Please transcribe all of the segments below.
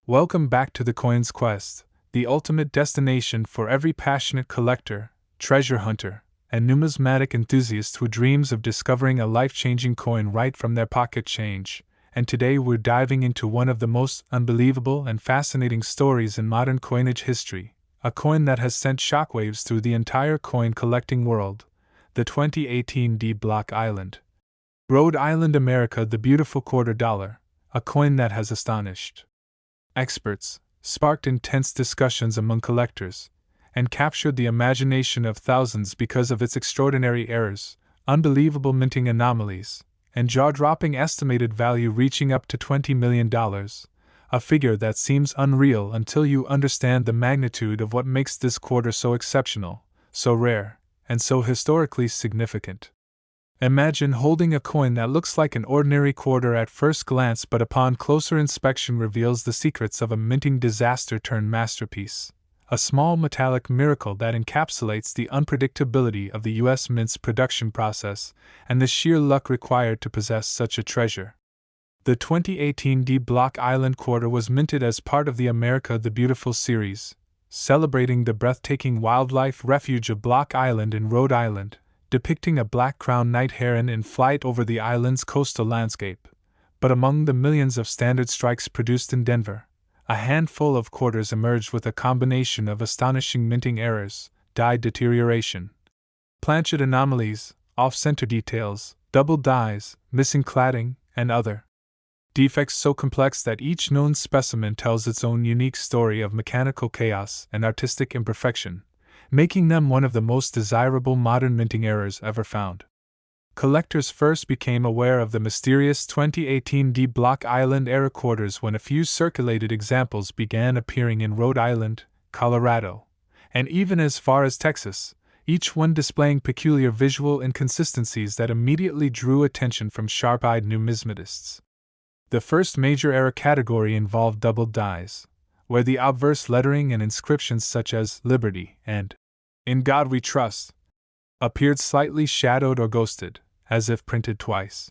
Welcome back to the Coins Quest, the ultimate destination for every passionate collector, treasure hunter, and numismatic enthusiast who dreams of discovering a life-changing coin right from their pocket change. And today we're diving into one of the most unbelievable and fascinating stories in modern coinage history, a coin that has sent shockwaves through the entire coin collecting world, the 2018 D Block Island. Rhode Island, America, the beautiful quarter dollar, a coin that has astonished experts, sparked intense discussions among collectors, and captured the imagination of thousands because of its extraordinary errors, unbelievable minting anomalies, and jaw-dropping estimated value reaching up to $20 million, a figure that seems unreal until you understand the magnitude of what makes this quarter so exceptional, so rare, and so historically significant. Imagine holding a coin that looks like an ordinary quarter at first glance but upon closer inspection reveals the secrets of a minting disaster turned masterpiece, a small metallic miracle that encapsulates the unpredictability of the U.S. Mint's production process and the sheer luck required to possess such a treasure. The 2018 D Block Island quarter was minted as part of the America the Beautiful series, celebrating the breathtaking wildlife refuge of Block Island in Rhode Island, depicting a black-crowned night heron in flight over the island's coastal landscape. But among the millions of standard strikes produced in Denver, a handful of quarters emerged with a combination of astonishing minting errors, die deterioration, planchet anomalies, off-center details, double dies, missing cladding, and other defects so complex that each known specimen tells its own unique story of mechanical chaos and artistic imperfection, making them one of the most desirable modern minting errors ever found. Collectors first became aware of the mysterious 2018 D Block Island era quarters when a few circulated examples began appearing in Rhode Island, Colorado, and even as far as Texas, each one displaying peculiar visual inconsistencies that immediately drew attention from sharp-eyed numismatists. The first major error category involved double dies, where the obverse lettering and inscriptions such as Liberty and In God We Trust appeared slightly shadowed or ghosted, as if printed twice.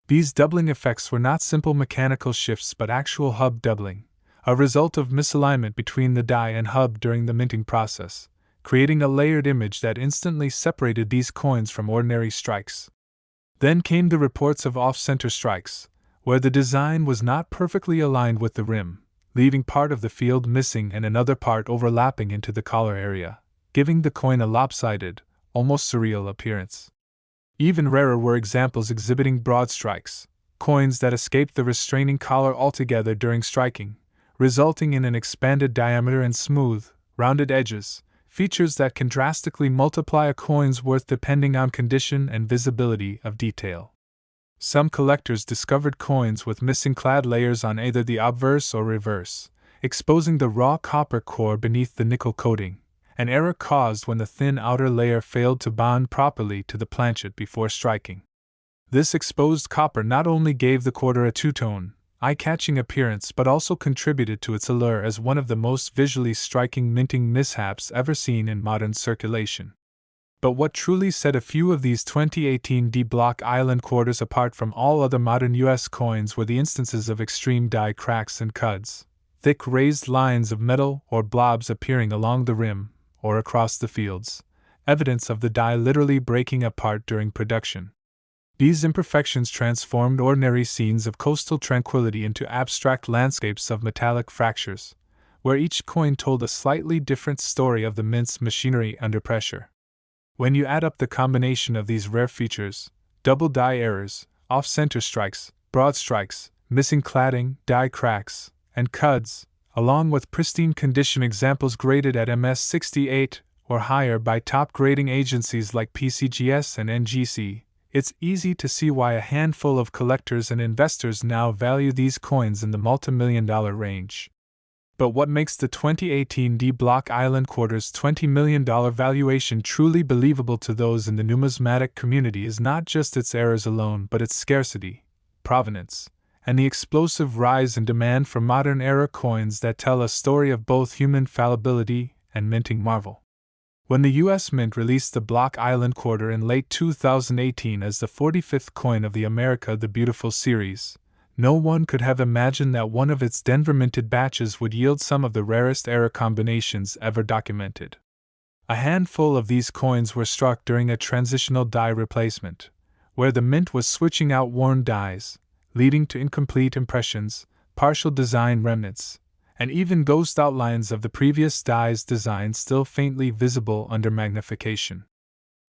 These doubling effects were not simple mechanical shifts but actual hub doubling, a result of misalignment between the die and hub during the minting process, creating a layered image that instantly separated these coins from ordinary strikes. Then came the reports of off-center strikes, where the design was not perfectly aligned with the rim, leaving part of the field missing and another part overlapping into the collar area, giving the coin a lopsided, almost surreal appearance. Even rarer were examples exhibiting broad strikes, coins that escaped the restraining collar altogether during striking, resulting in an expanded diameter and smooth, rounded edges, features that can drastically multiply a coin's worth depending on condition and visibility of detail. Some collectors discovered coins with missing clad layers on either the obverse or reverse, exposing the raw copper core beneath the nickel coating, an error caused when the thin outer layer failed to bond properly to the planchet before striking. This exposed copper not only gave the quarter a two-tone, eye-catching appearance but also contributed to its allure as one of the most visually striking minting mishaps ever seen in modern circulation. But what truly set a few of these 2018 D Block Island quarters apart from all other modern U.S. coins were the instances of extreme die cracks and cuds, thick raised lines of metal or blobs appearing along the rim or across the fields, evidence of the die literally breaking apart during production. These imperfections transformed ordinary scenes of coastal tranquility into abstract landscapes of metallic fractures, where each coin told a slightly different story of the mint's machinery under pressure. When you add up the combination of these rare features, double die errors, off-center strikes, broad strikes, missing cladding, die cracks, and cuds, along with pristine condition examples graded at MS68 or higher by top grading agencies like PCGS and NGC, it's easy to see why a handful of collectors and investors now value these coins in the multi-million-dollar range. But what makes the 2018 D Block Island quarter's $20 million valuation truly believable to those in the numismatic community is not just its errors alone but its scarcity, provenance, and the explosive rise in demand for modern era coins that tell a story of both human fallibility and minting marvel. When the U.S. Mint released the Block Island quarter in late 2018 as the 45th coin of the America the Beautiful series, no one could have imagined that one of its Denver-minted batches would yield some of the rarest error combinations ever documented. A handful of these coins were struck during a transitional die replacement, where the mint was switching out worn dies, leading to incomplete impressions, partial design remnants, and even ghost outlines of the previous die's design still faintly visible under magnification.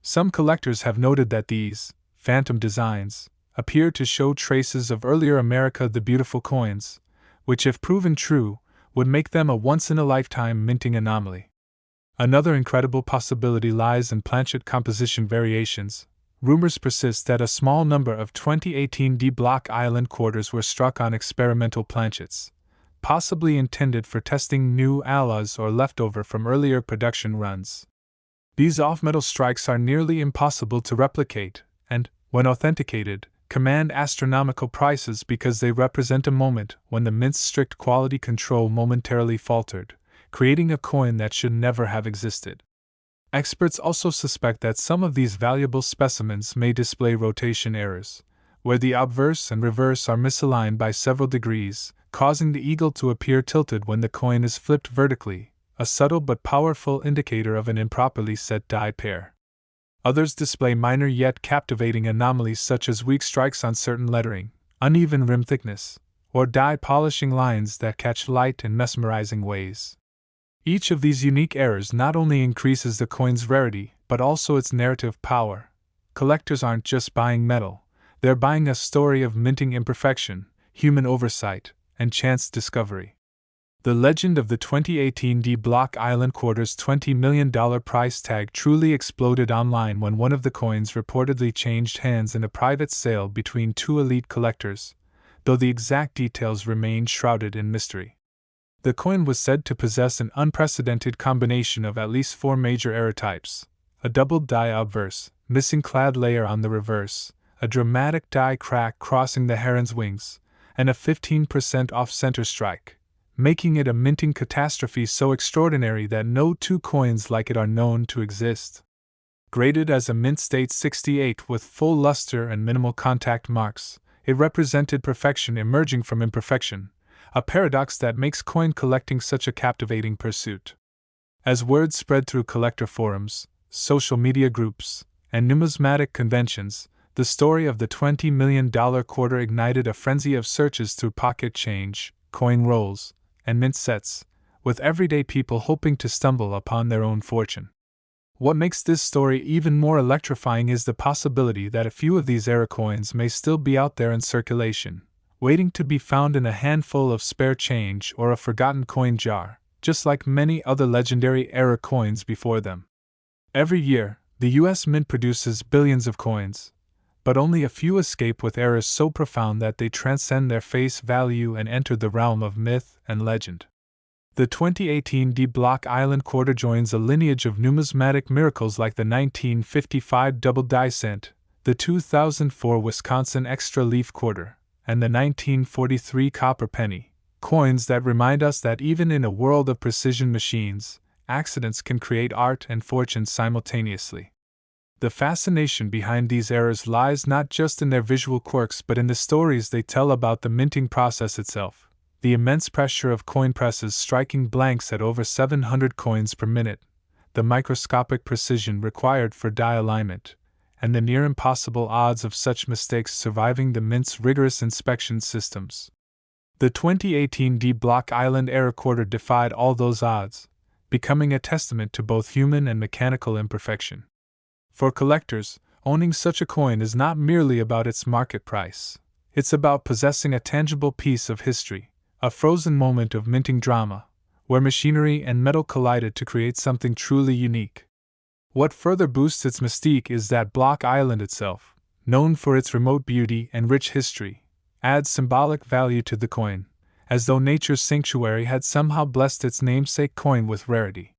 Some collectors have noted that these phantom designs appear to show traces of earlier America the Beautiful coins, which, if proven true, would make them a once-in-a-lifetime minting anomaly. Another incredible possibility lies in planchet composition variations. Rumors persist that a small number of 2018 D Block Island quarters were struck on experimental planchets, possibly intended for testing new alloys or leftover from earlier production runs. These off-metal strikes are nearly impossible to replicate, and, when authenticated, command astronomical prices because they represent a moment when the mint's strict quality control momentarily faltered, creating a coin that should never have existed. Experts also suspect that some of these valuable specimens may display rotation errors, where the obverse and reverse are misaligned by several degrees, causing the eagle to appear tilted when the coin is flipped vertically, a subtle but powerful indicator of an improperly set die pair. Others display minor yet captivating anomalies such as weak strikes on certain lettering, uneven rim thickness, or die polishing lines that catch light in mesmerizing ways. Each of these unique errors not only increases the coin's rarity, but also its narrative power. Collectors aren't just buying metal, they're buying a story of minting imperfection, human oversight, and chance discovery. The legend of the 2018 D Block Island Quarter's $20 million price tag truly exploded online when one of the coins reportedly changed hands in a private sale between two elite collectors, though the exact details remain shrouded in mystery. The coin was said to possess an unprecedented combination of at least 4 major error types: a doubled die obverse, missing clad layer on the reverse, a dramatic die crack crossing the heron's wings, and a 15% off-center strike, making it a minting catastrophe so extraordinary that no two coins like it are known to exist. Graded as a mint state 68 with full luster and minimal contact marks, it represented perfection emerging from imperfection, a paradox that makes coin collecting such a captivating pursuit. As word spread through collector forums, social media groups, and numismatic conventions, the story of the $20 million quarter ignited a frenzy of searches through pocket change, coin rolls, and mint sets, with everyday people hoping to stumble upon their own fortune. What makes this story even more electrifying is the possibility that a few of these error coins may still be out there in circulation, waiting to be found in a handful of spare change or a forgotten coin jar, just like many other legendary error coins before them. Every year, the U.S. Mint produces billions of coins, but only a few escape with errors so profound that they transcend their face value and enter the realm of myth and legend. The 2018 D Block Island Quarter joins a lineage of numismatic miracles like the 1955 double die cent, the 2004 Wisconsin extra leaf quarter, and the 1943 copper penny, coins that remind us that even in a world of precision machines, accidents can create art and fortune simultaneously. The fascination behind these errors lies not just in their visual quirks but in the stories they tell about the minting process itself, the immense pressure of coin presses striking blanks at over 700 coins per minute, the microscopic precision required for die alignment, and the near impossible odds of such mistakes surviving the mint's rigorous inspection systems. The 2018 D Block Island error quarter defied all those odds, becoming a testament to both human and mechanical imperfection. For collectors, owning such a coin is not merely about its market price. It's about possessing a tangible piece of history, a frozen moment of minting drama, where machinery and metal collided to create something truly unique. What further boosts its mystique is that Block Island itself, known for its remote beauty and rich history, adds symbolic value to the coin, as though nature's sanctuary had somehow blessed its namesake coin with rarity.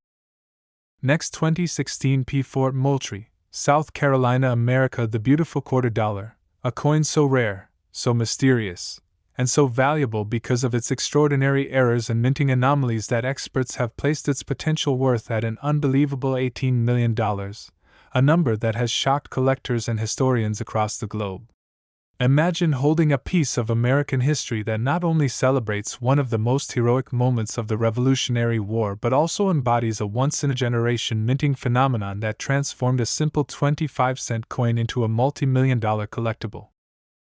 Next, 2016 Fort Moultrie, South Carolina, America, the beautiful $quarter, a coin so rare, so mysterious, and so valuable because of its extraordinary errors and minting anomalies that experts have placed its potential worth at an unbelievable $18 million, a number that has shocked collectors and historians across the globe. Imagine holding a piece of American history that not only celebrates one of the most heroic moments of the Revolutionary War but also embodies a once-in-a-generation minting phenomenon that transformed a simple 25-cent coin into a multi-million-dollar collectible.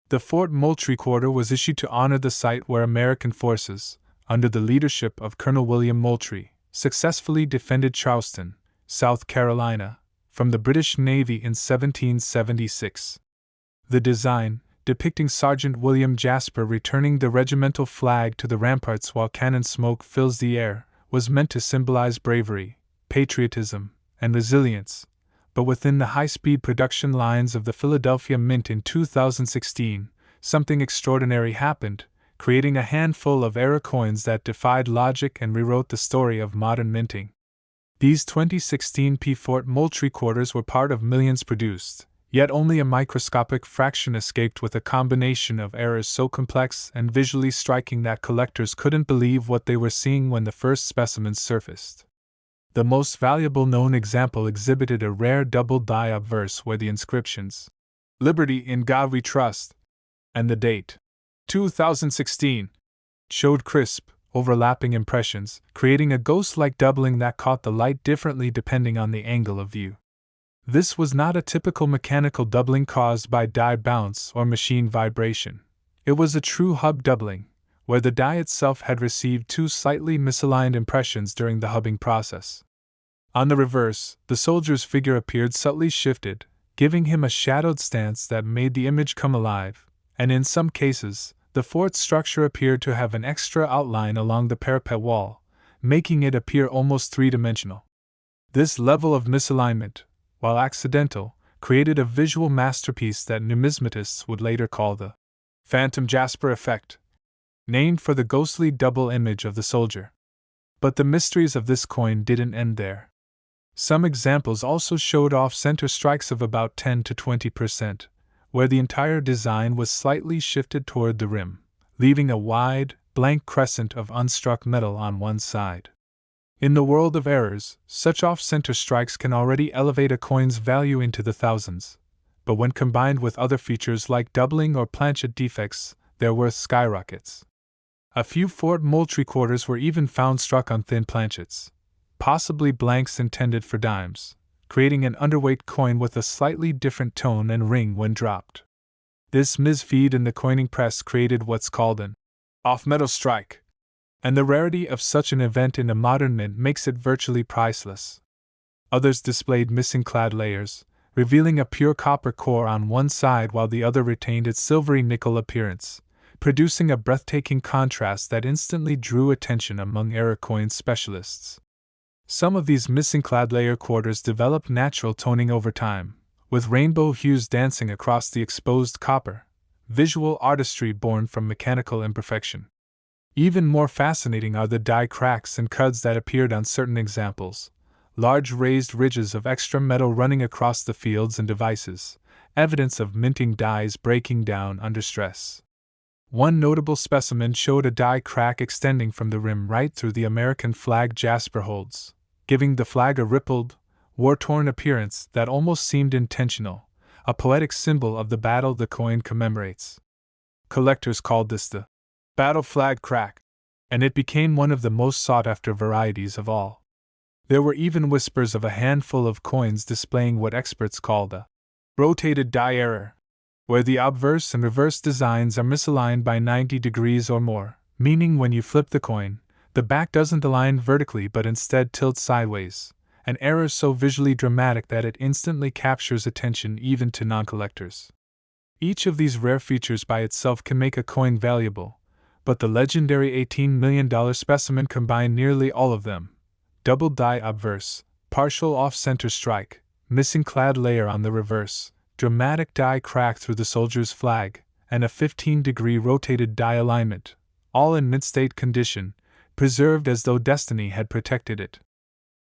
The Fort Moultrie Quarter was issued to honor the site where American forces, under the leadership of Colonel William Moultrie, successfully defended Charleston, South Carolina, from the British Navy in 1776. The design, depicting Sergeant William Jasper returning the regimental flag to the ramparts while cannon smoke fills the air, was meant to symbolize bravery, patriotism, and resilience. But within the high-speed production lines of the Philadelphia Mint in 2016, something extraordinary happened, creating a handful of error coins that defied logic and rewrote the story of modern minting. These 2016 Fort Moultrie quarters were part of millions produced, yet only a microscopic fraction escaped, with a combination of errors so complex and visually striking that collectors couldn't believe what they were seeing when the first specimens surfaced. The most valuable known example exhibited a rare double die obverse where the inscriptions, "Liberty in God We Trust," and the date, 2016, showed crisp, overlapping impressions, creating a ghost-like doubling that caught the light differently depending on the angle of view. This was not a typical mechanical doubling caused by die bounce or machine vibration. It was a true hub doubling, where the die itself had received two slightly misaligned impressions during the hubbing process. On the reverse, the soldier's figure appeared subtly shifted, giving him a shadowed stance that made the image come alive, and in some cases, the fort's structure appeared to have an extra outline along the parapet wall, making it appear almost three-dimensional. This level of misalignment, while accidental, created a visual masterpiece that numismatists would later call the Phantom Jasper effect, named for the ghostly double image of the soldier. But the mysteries of this coin didn't end there. Some examples also showed off-center strikes of about 10 to 20%, where the entire design was slightly shifted toward the rim, leaving a wide, blank crescent of unstruck metal on one side. In the world of errors, such off-center strikes can already elevate a coin's value into the thousands, but when combined with other features like doubling or planchet defects, their worth skyrockets. A few Fort Moultrie quarters were even found struck on thin planchets, possibly blanks intended for dimes, creating an underweight coin with a slightly different tone and ring when dropped. This misfeed in the coining press created what's called an off-metal strike, and the rarity of such an event in a modern mint makes it virtually priceless. Others displayed missing clad layers, revealing a pure copper core on one side while the other retained its silvery nickel appearance, producing a breathtaking contrast that instantly drew attention among error coin specialists. Some of these missing clad layer quarters developed natural toning over time, with rainbow hues dancing across the exposed copper, visual artistry born from mechanical imperfection. Even more fascinating are the die cracks and cuds that appeared on certain examples, large raised ridges of extra metal running across the fields and devices, evidence of minting dies breaking down under stress. One notable specimen showed a die crack extending from the rim right through the American flag Jasper holds, giving the flag a rippled, war-torn appearance that almost seemed intentional, a poetic symbol of the battle the coin commemorates. Collectors called this the battle flag crack, and it became one of the most sought-after varieties of all. There were even whispers of a handful of coins displaying what experts call the rotated die error, where the obverse and reverse designs are misaligned by 90 degrees or more, meaning when you flip the coin, the back doesn't align vertically but instead tilts sideways, an error so visually dramatic that it instantly captures attention even to non-collectors. Each of these rare features by itself can make a coin valuable, but the legendary $18 million specimen combined nearly all of them: double die obverse, partial off-center strike, missing clad layer on the reverse, dramatic die crack through the soldier's flag, and a 15-degree rotated die alignment, all in mint-state condition, preserved as though destiny had protected it.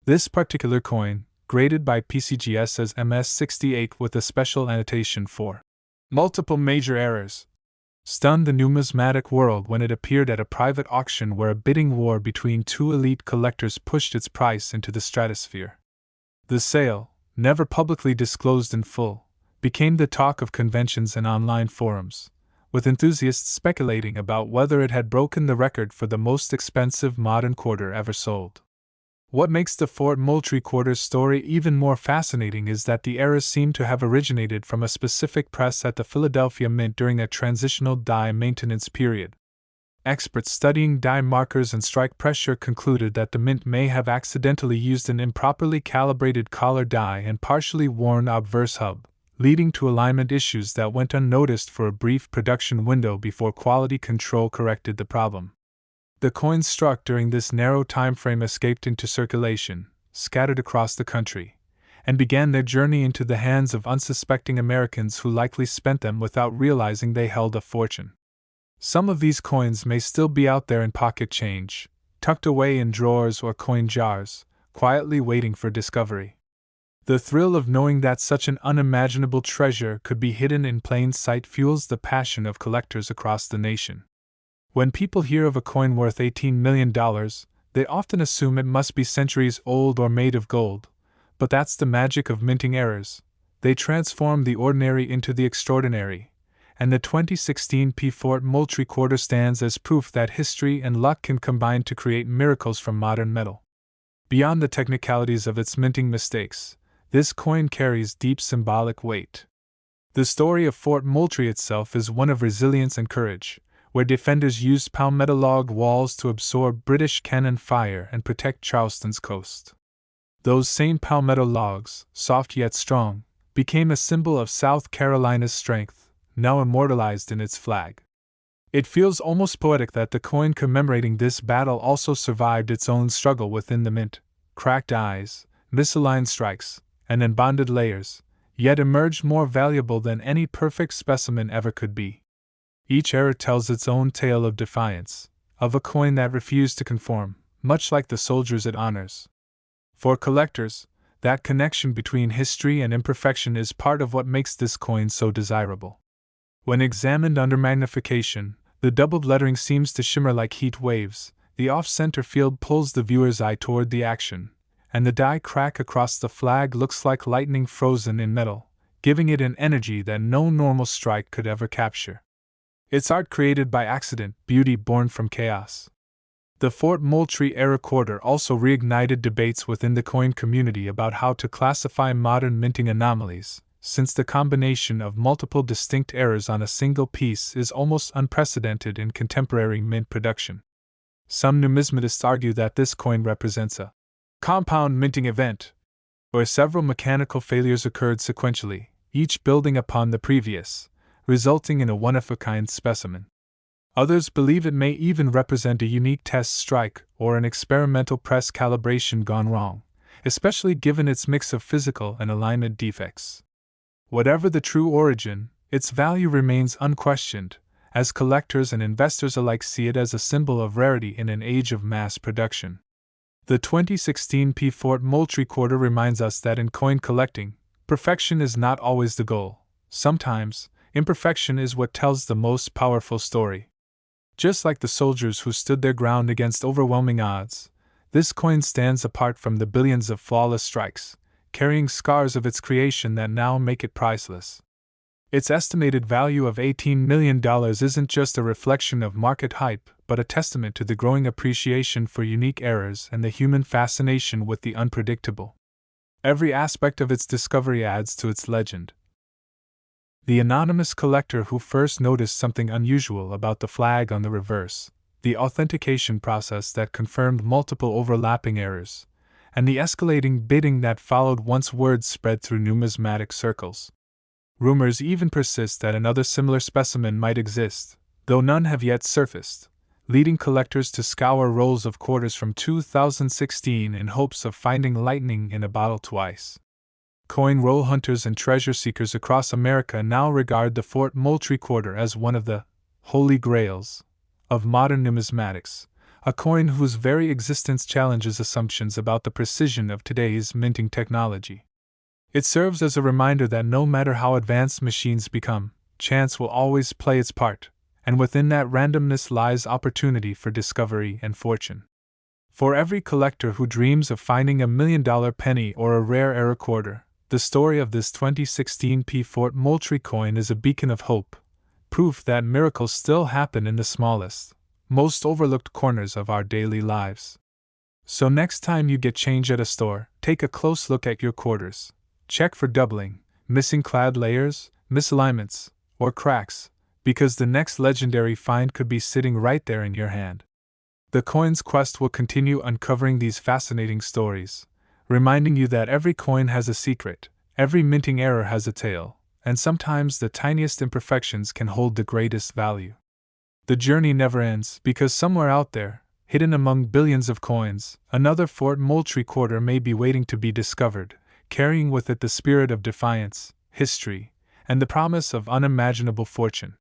This particular coin, graded by PCGS as MS68 with a special annotation for multiple major errors, stunned the numismatic world when it appeared at a private auction where a bidding war between two elite collectors pushed its price into the stratosphere. The sale, never publicly disclosed in full, became the talk of conventions and online forums, with enthusiasts speculating about whether it had broken the record for the most expensive modern quarter ever sold. What makes the Fort Moultrie quarter's story even more fascinating is that the errors seem to have originated from a specific press at the Philadelphia Mint during a transitional die maintenance period. Experts studying die markers and strike pressure concluded that the Mint may have accidentally used an improperly calibrated collar die and partially worn obverse hub, leading to alignment issues that went unnoticed for a brief production window before quality control corrected the problem. The coins struck during this narrow time frame escaped into circulation, scattered across the country, and began their journey into the hands of unsuspecting Americans who likely spent them without realizing they held a fortune. Some of these coins may still be out there in pocket change, tucked away in drawers or coin jars, quietly waiting for discovery. The thrill of knowing that such an unimaginable treasure could be hidden in plain sight fuels the passion of collectors across the nation. When people hear of a coin worth $18 million, they often assume it must be centuries old or made of gold. But that's the magic of minting errors. They transform the ordinary into the extraordinary. And the 2016 Fort Moultrie quarter stands as proof that history and luck can combine to create miracles from modern metal. Beyond the technicalities of its minting mistakes, this coin carries deep symbolic weight. The story of Fort Moultrie itself is one of resilience and courage, where defenders used palmetto log walls to absorb British cannon fire and protect Charleston's coast. Those same palmetto logs, soft yet strong, became a symbol of South Carolina's strength, now immortalized in its flag. It feels almost poetic that the coin commemorating this battle also survived its own struggle within the mint, cracked dies, misaligned strikes, and unbonded layers, yet emerged more valuable than any perfect specimen ever could be. Each error tells its own tale of defiance, of a coin that refused to conform, much like the soldiers it honors. For collectors, that connection between history and imperfection is part of what makes this coin so desirable. When examined under magnification, the doubled lettering seems to shimmer like heat waves, the off-center field pulls the viewer's eye toward the action, and the die crack across the flag looks like lightning frozen in metal, giving it an energy that no normal strike could ever capture. It's art created by accident, beauty born from chaos. The Fort Moultrie era quarter also reignited debates within the coin community about how to classify modern minting anomalies, since the combination of multiple distinct errors on a single piece is almost unprecedented in contemporary mint production. Some numismatists argue that this coin represents a compound minting event, where several mechanical failures occurred sequentially, each building upon the previous, resulting in a one-of-a-kind specimen. Others believe it may even represent a unique test strike or an experimental press calibration gone wrong, especially given its mix of physical and alignment defects. Whatever the true origin, its value remains unquestioned, as collectors and investors alike see it as a symbol of rarity in an age of mass production. The 2016 Fort Moultrie quarter reminds us that in coin collecting, perfection is not always the goal. Sometimes, imperfection is what tells the most powerful story. Just like the soldiers who stood their ground against overwhelming odds, this coin stands apart from the billions of flawless strikes, carrying scars of its creation that now make it priceless. Its estimated value of $18 million isn't just a reflection of market hype, but a testament to the growing appreciation for unique errors and the human fascination with the unpredictable. Every aspect of its discovery adds to its legend. The anonymous collector who first noticed something unusual about the flag on the reverse, the authentication process that confirmed multiple overlapping errors, and the escalating bidding that followed once word spread through numismatic circles. Rumors even persist that another similar specimen might exist, though none have yet surfaced, leading collectors to scour rolls of quarters from 2016 in hopes of finding lightning in a bottle twice. Coin roll hunters and treasure seekers across America now regard the Fort Moultrie quarter as one of the holy grails of modern numismatics, a coin whose very existence challenges assumptions about the precision of today's minting technology. It serves as a reminder that no matter how advanced machines become, chance will always play its part, and within that randomness lies opportunity for discovery and fortune. For every collector who dreams of finding $1 million penny or a rare era quarter, The story of this 2016 Fort Moultrie coin is a beacon of hope, proof that miracles still happen in the smallest, most overlooked corners of our daily lives. So next time you get change at a store, take a close look at your quarters. Check for doubling, missing clad layers, misalignments, or cracks, because the next legendary find could be sitting right there in your hand. The Coins Quest will continue uncovering these fascinating stories, reminding you that every coin has a secret, every minting error has a tale, and sometimes the tiniest imperfections can hold the greatest value. The journey never ends, because somewhere out there, hidden among billions of coins, another Fort Moultrie quarter may be waiting to be discovered, carrying with it the spirit of defiance, history, and the promise of unimaginable fortune.